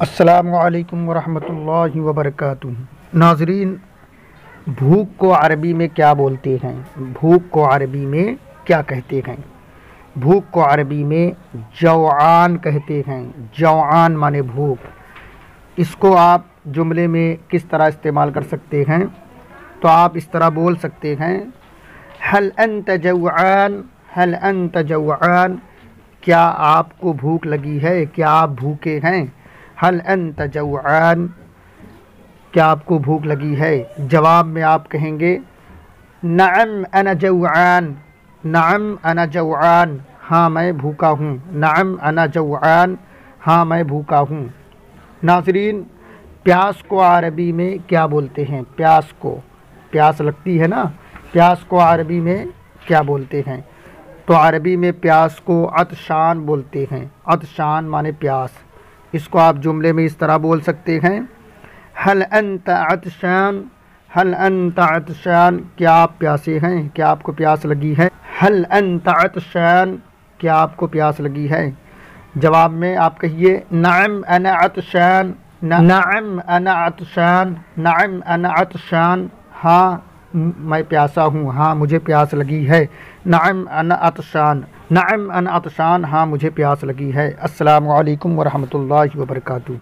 अस्सलामु अलैकुम वरहमतुल्लाहि वबरकातुहू। नाज़रीन, भूख को अरबी में क्या बोलते हैं? भूख को अरबी में क्या कहते हैं? भूख को अरबी में जौआन कहते हैं। जौआन माने भूख। इसको आप जुमले में किस तरह इस्तेमाल कर सकते हैं? तो आप इस तरह बोल सकते हैं, हल अंत जौआन, हल अंत जौआन, क्या आपको भूख लगी है? क्या आप भूखे हैं? हल अंत जौआन, क्या आपको भूख लगी है? जवाब में आप कहेंगे नअम अना जौआन, नअम अना जौआन, हाँ मैं भूखा हूँ। नअम अना जौआन, हाँ मैं भूखा हूँ। नाज़रीन, प्यास को अरबी में क्या बोलते हैं? प्यास को, प्यास लगती है ना, प्यास को अरबी में क्या बोलते हैं? तो अरबी में प्यास को अतशान बोलते हैं। अतशान माने प्यास। इसको आप जुमले में इस तरह बोल सकते हैं, हल अंत अतशान, हल अंत अतशान, क्या आप प्यासे हैं? क्या आपको प्यास लगी है? हल अंत अतशान, क्या आपको प्यास लगी है? जवाब में आप कहिए नअम अना अतशान, नअम अना अतशान, नअम अना अतशान, हाँ मैं प्यासा हूँ, हाँ मुझे प्यास लगी है। नअम अना अतशान, नअम अना अतशान, हाँ मुझे प्यास लगी है। अस्सलामु अलैकुम वरहमतुल्लाहि वबरकातुहू।